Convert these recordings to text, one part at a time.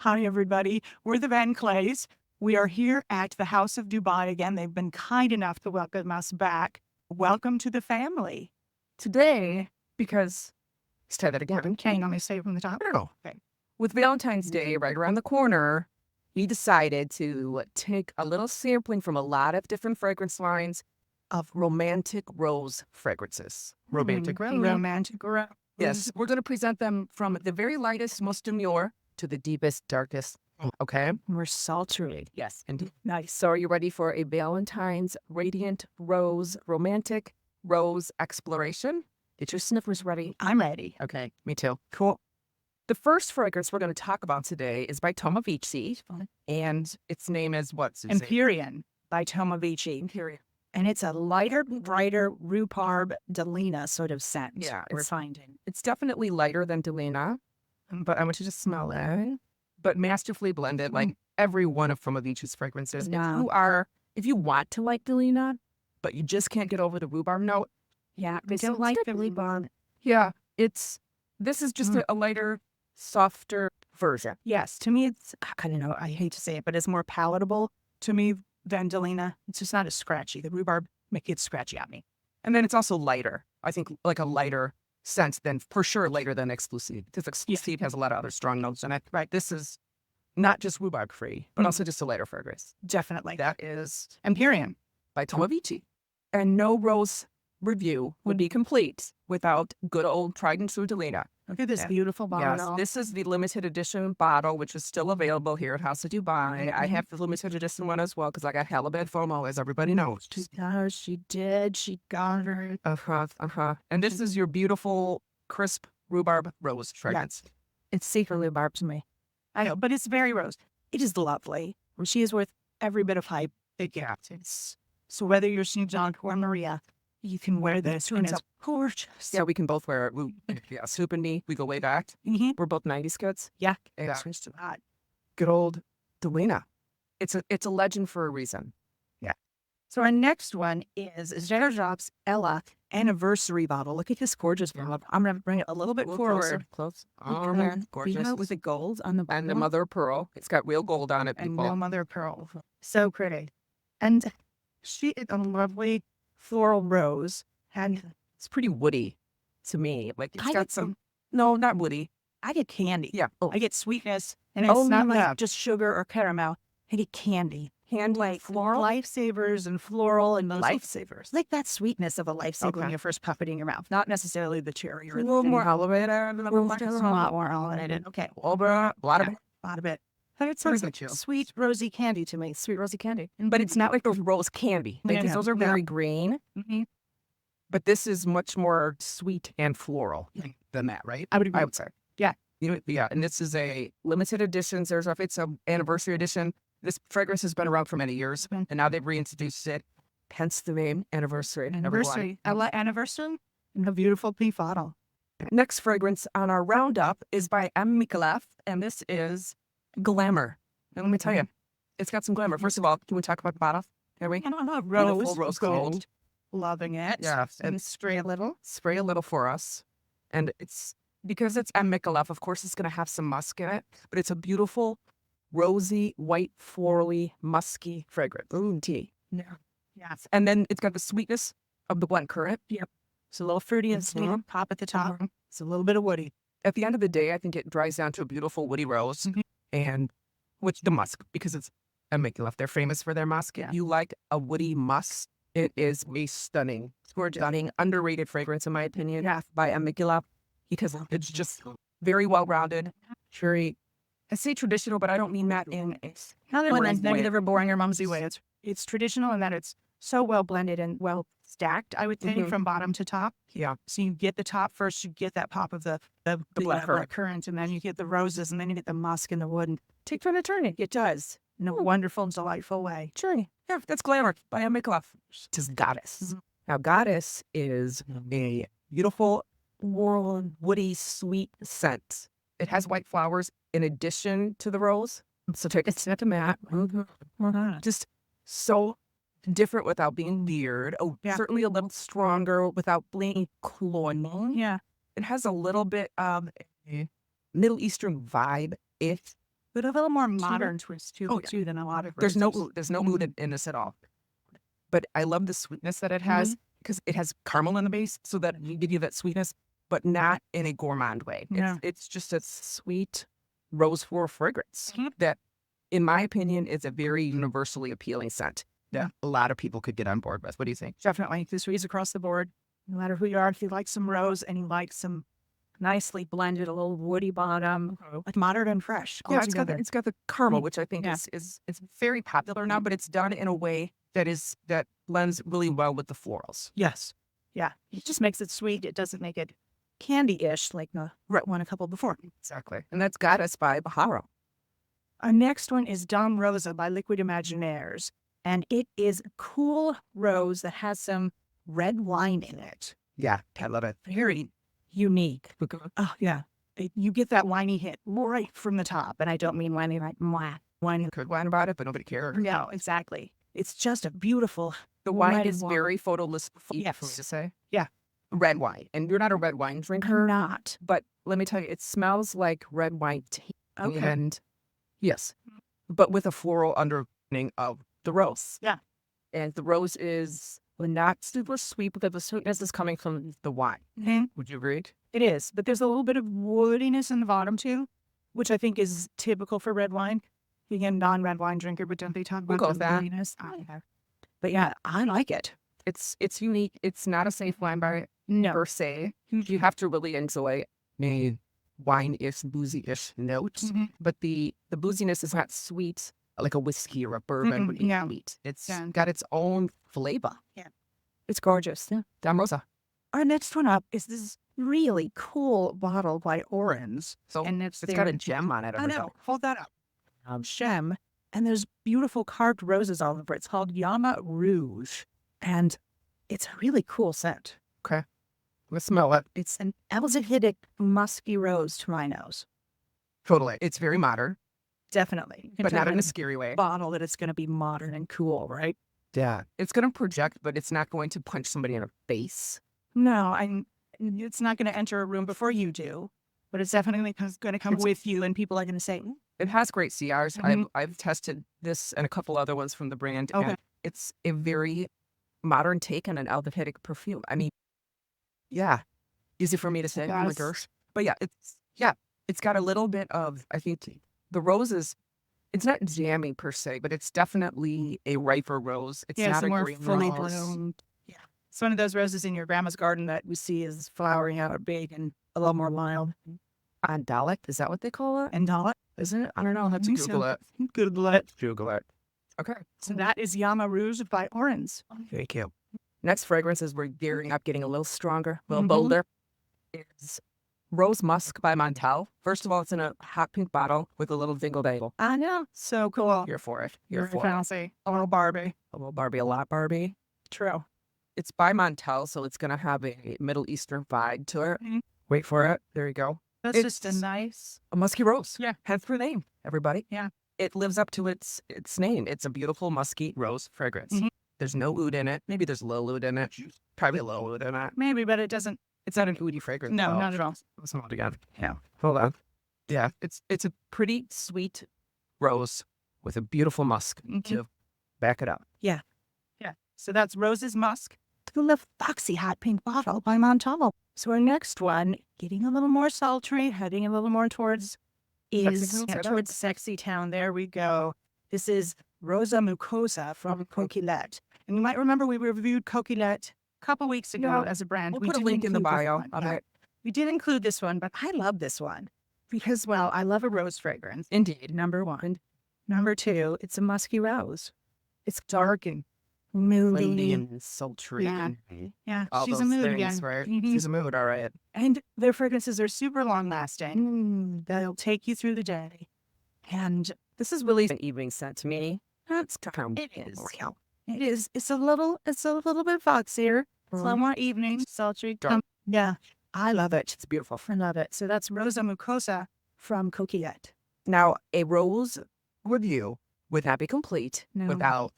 Hi, everybody. We're the VanKleys. We are here at the House of Dubai again. They've been kind enough to welcome us back. Welcome to the family. Today, because, let's try that again. Okay, let me say it from the top. No. Okay. With Valentine's Day right around the corner, we decided to take a little sampling from a lot of different fragrance lines of romantic rose fragrances. Romantic rose. Yes, we're going to present them from the very lightest, most demure, to the deepest, darkest. Okay? We're sultry. Yes, indeed. Nice. So are you ready for a Valentine's Radiant Rose Romantic Rose Exploration? Get your sniffers ready. I'm ready. Okay, me too. Cool. The first fragrance we're going to talk about today is by Tomavicci, and its name is what, Susie? Empyrean by Tomavicci. Empyrean. And it's a lighter, brighter rhubarb Delina sort of scent. Yeah, we're finding. It's definitely lighter than Delina, but I want you to smell it. But masterfully blended, like every one of Tomavicci's fragrances. Yeah. If you want to like Delina, but you just can't get over the rhubarb note. Yeah, I don't like the rhubarb. Yeah, this is just a lighter, softer version. Yes, to me, it's, I don't know, I hate to say it, but it's more palatable to me than Delina. It's just not as scratchy. The rhubarb makes it scratchy at me. And then it's also lighter. I think like a lighter scent than, for sure, lighter than Exclusive. Because Exclusive has a lot of other strong notes in it. Right. This is not just rhubarb free, but also just a lighter fragrance. Definitely. That is Empyrean by Tomavicci. And no rose review would be complete without good old tried and true Delina. Look at this beautiful bottle. Yes, this is the limited edition bottle, which is still available here at House of Dubai. I have the limited edition one as well because I got hella bad FOMO, as everybody knows. She did. She got her. And this is your beautiful, crisp rhubarb rose fragrance. Yes. It's secret rhubarb to me. I know, but it's very rose. It is lovely. She is worth every bit of hype it gets. So whether you're Snoop Dogg or Maria, you can wear this. And it's gorgeous. Yeah, we can both wear it. Yeah, Snoop and me, we go way back. We're both 90s kids. Yeah. Yeah. Good old Delina. It's a legend for a reason. Yeah. So our next one is Xerjoff's Ella anniversary bottle. Look at this gorgeous bottle. I'm going to bring it a little bit forward. Close. Gorgeous. With the gold on the bottom. And the mother of pearl. It's got real gold on it, people. And no mother of pearl. So pretty. And she is a lovely floral rose. And it's pretty woody to me. Like it's got some, no, not woody. I get candy. Yeah. I get sweetness. And it's not like just sugar or caramel. I get candy. Like floral lifesavers and floral and those lifesavers. Like that sweetness of a lifesaver when you first puff it in your mouth. Not necessarily the cherry or a little more elevated. A lot more elevated. Okay. A lot of it. But it's sweet rosy candy to me. Sweet rosy candy. But it's not like those rose candy. Because those are very green. But this is much more sweet and floral than that, right? I would say. Yeah. Yeah. And this is a limited edition. It's an anniversary edition. This fragrance has been around for many years, and now they've reintroduced it. Hence the name Anniversary. Anniversary. And a beautiful pink bottle. Next fragrance on our roundup is by Micallef, and this is Glamour. And let me tell you, it's got some glamour. First of all, can we talk about the bottle? Here we go. Rose gold. Loving it. Yeah. And spray a little. Spray a little for us. And it's, because it's Micallef, of course it's going to have some musk in it, but it's a beautiful, rosy, white, florally, musky fragrance. Tea. Yeah. Yes. And then it's got the sweetness of the blend currant. Yep. It's a little fruity and sweet. Pop at the top. It's a little bit of woody. At the end of the day, I think it dries down to a beautiful woody rose. And with the musk, because it's Micallef. They're famous for their musk. Yeah. If you like a woody musk, it is a stunning, underrated fragrance, in my opinion, by Micallef, because it's just very well-rounded, very, I say traditional, but I don't mean that in a negative or boring or mumsy way. It's traditional in that it's so well blended and well stacked, I would think, from bottom to top. Yeah. So you get the top first, you get that pop of the currant, and then you get the roses, and then you get the musk and the wood. And take from the turning. It does. In a wonderful, delightful way. Sure. Yeah, that's Glamour by Micallef. It is Goddess. Now, Goddess is a beautiful, warm, woody, sweet scent. It has white flowers in addition to the rose. So take a sniff of that. Just so different without being weird. Oh, certainly a little stronger without being cloying. Yeah. It has a little bit of a Middle Eastern vibe. But a little more modern twist too than a lot of There's roses. no mood in this at all. But I love the sweetness that it has because it has caramel in the base, so that you give you that sweetness, but not in a gourmand way. No. It's just a sweet rose floral fragrance that, in my opinion, is a very universally appealing scent that a lot of people could get on board with. What do you think? Definitely. This reads across the board. No matter who you are, if you like some rose and you like some nicely blended, a little woody bottom, like modern and fresh. Yeah, altogether. it's got the caramel, which I think is very popular now, but it's done in a way that blends really well with the florals. Yes. Yeah. It just makes it sweet. It doesn't make it candy-ish like the one a couple before. Exactly. And that's Goddess by Bahara. Our next one is Dom Rosa by Liquid Imagineers. And it is a cool rose that has some red wine in it. Yeah, I love it. Very unique. Oh, yeah. You get that winey hit right from the top. And I don't mean winey like mwah. Winey. Could whine about it, but nobody cares. No, exactly. It's just a beautiful. The wine red is very photolyspheric, for me Yes. to say. Yeah. Red wine. And you're not a red wine drinker. I'm not. But let me tell you, it smells like red wine tea. Okay. And yes, but with a floral underpinning of the rose. Yeah. And the rose is not super sweet, but the sweetness is coming from the wine. Mhm. Would you agree? It is. But there's a little bit of woodiness in the bottom too, which I think is typical for red wine. Being a non-red wine drinker, but don't they talk We'll about go with the that. woodiness? But yeah, I like it. It's unique. It's not a safe wine by No. per se. You have to really enjoy a wine-ish, boozy-ish note. Mhm. But the booziness is not sweet like a whiskey or a bourbon would be yeah. sweet. It's Yeah. got its own flavor. It's gorgeous. Yeah. Dom Rosa. Our next one up is this really cool bottle by Orens. So And it's got a gem on it. I know. Hold that up. Gem. And there's beautiful carved roses all over it. It's called Yama Rouge. And it's a really cool scent. Okay. Let's smell it. It's an elzahidic musky rose to my nose. Totally. It's very modern, Definitely. but not in a scary way. bottle that it's going to be modern and cool, right? Yeah. It's going to project, but it's not going to punch somebody in the face. No, it's not going to enter a room before you do, but it's definitely going to come with you, and people are going to say, It has great CRs. Mhm. I've tested this and a couple other ones from the brand. Okay. And it's a very modern take on an aldehydic perfume. I mean, yeah, easy for me to say. Oh my Yes. gosh. But yeah, it's got a little bit of, I think the rose is, it's not jammy per se, but it's definitely a riper rose. It's not some a more green fully rose. bloomed. Yeah. It's one of those roses in your grandma's garden that we see is flowering out big and a little more mild. Andalic, is that what they call it? And dollar. Isn't it? I don't know. I'll have to think so. Google it. Google it. Google it. Okay. So that is Yama Rouge by Orens. Thank you. Next fragrance is we're gearing up, getting a little stronger, a little Mhm. bolder. Is Rose Musk by Montel. First of all, it's in a hot pink bottle with a little dingle dangle. I know. So cool. Here for it. You're Here for it. fancy. A little Barbie. A little Barbie, a lot Barbie. True. It's by Montel, so it's going to have a Middle Eastern vibe to it. Mhm. Wait for it. There you go. That's It's just a nice. a musky rose. Yeah. Hence her name, everybody. Yeah. It lives up to its name. It's a beautiful musky rose fragrance. Mhm. There's no oud in it. Maybe there's a little oud in it. Probably a little oud in it. Maybe, but it doesn't. It's not an oudy fragrance. No, though. not at all. Let's smell it again. Yeah. Hold on. Yeah. It's a pretty sweet rose with a beautiful musk Mhm. to back it up. Yeah. So that's Rose's Musk. The little foxy hot pink bottle by Montel. So our next one, getting a little more sultry, heading a little more towards Sexy Town. There we go. This is Rosa Mucosa from Coquillette. And you might remember we reviewed Coquillette a couple weeks ago Yeah. as a brand. We'll We put a did link in the include this bio one. on Yeah. it. We did include this one, but I love this one because, well, I love a rose fragrance. Indeed. Number one. Number two, it's a musky rose. It's dark and moody. Windy and sultry. Yeah. and Yeah, all she's a those mood things, again. right? Mhm. She's a mood, all right. And their fragrances are super long lasting. They'll take you through the day. And This is really an evening scent to me. That's kind of it is. It is. It's a little bit foxier. It's a little more evening, sultry. Dark. Yeah, I love it. It's beautiful. I love it. So that's Rosa Mucosa from Coquillette. Now, a rose review would not be complete No. without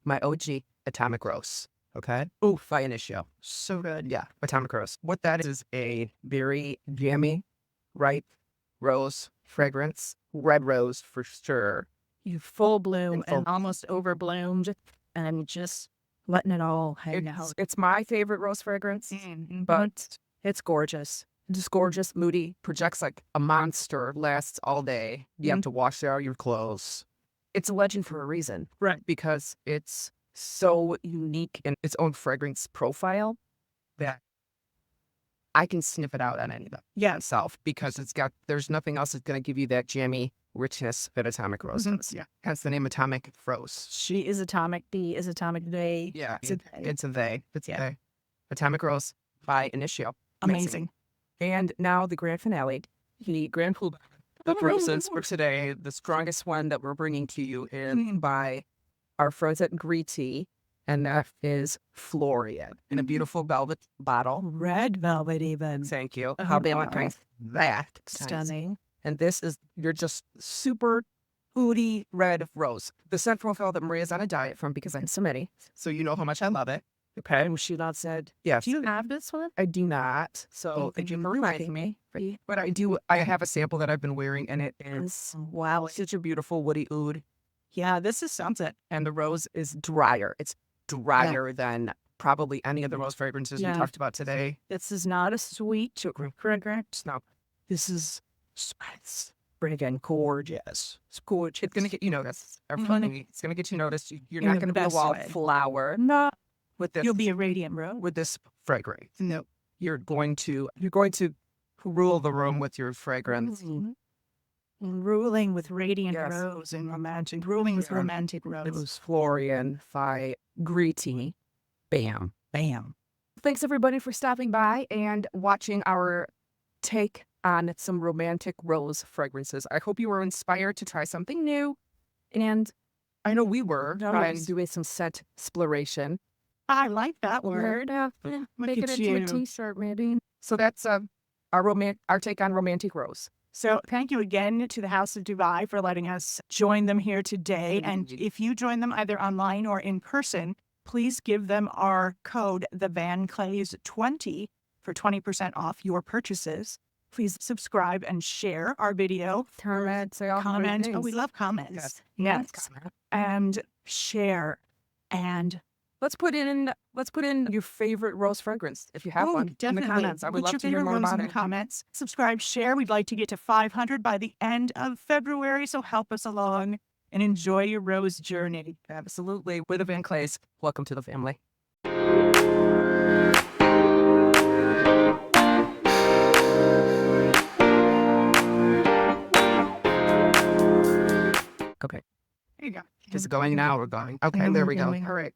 my OG Atomic Rose. Okay? Oof, by Initio. So good. Yeah, Atomic Rose. What that is a very jammy, ripe rose fragrance red rose for sure. You full bloom And full- and almost overbloomed, and just letting it all hang out. It's my favorite rose fragrance, but it's gorgeous. Just gorgeous, moody, projects like a monster, lasts all day. You have to wash out your clothes. It's a legend for a reason. Right. Because it's so unique in its own fragrance profile that I can sniff it out on any of them myself, because there's nothing else that's going to give you that jammy richness that Atomic Rose does. Yeah. Hence the name Atomic Rose. She is atomic. B is atomic. They. Yeah. It's a they. It's a they. It's Yeah. a they. Atomic Rose by Initio. Amazing. And now the grand finale, the grand pool of roses for today. The strongest one that we're bringing to you is by our friends at Gritti, and that is Florian in a beautiful velvet bottle. Red velvet, even. Thank you. Oh, How wow. Valentine. That Stunning. And this is you're just super woody red rose. The scent profile that Maria's on a diet from, because I'm so many. So you know how much I love it. Okay. She not said, Yes. do you have this one? I do not. So thank you for reminding me. But I do. I have a sample that I've been wearing, and it is Wow. such a beautiful woody oud. Yeah, this is something. And the rose is drier. It's drier than probably any of the rose fragrances we talked about today. This is not a sweet fragrance. No, This is spice. friggin' gorgeous. It's gorgeous. It's gonna get you noticed. Mhm. It's gonna get you noticed. You're In not the gonna be a best way. wallflower. No, with this. You'll be a radiant rose. with this fragrance. No. You're going to rule the room with your fragrance. Ruling with radiant Yes. rose and romantic. Ruling with Yeah. romantic It rose. was Florian by Gritti. Bam. Bam. Thanks everybody for stopping by and watching our take on some romantic rose fragrances. I hope you were inspired to try something new. And I know we were doing some scent exploration. I like that word. Make it at into a you. t-shirt maybe. So that's our take on romantic rose. So thank you again to the House of Dubai for letting us join them here today. And if you join them either online or in person, please give them our code, the VanKleys 20, for 20% off your purchases. Please subscribe and share our video. Comment. Comment. Oh, we love comments. Yes. And share. And Let's put in your favorite rose fragrance if you have one in definitely. the comments. I would Put your love to hear favorite more rose about in it. the comments. Subscribe, share. We'd like to get to 500 by the end of February, so help us along and enjoy your rose journey. Absolutely. We're the VanKleys. Welcome to the family. Okay. There you go. Is it going now or going? Okay, there we go. All right.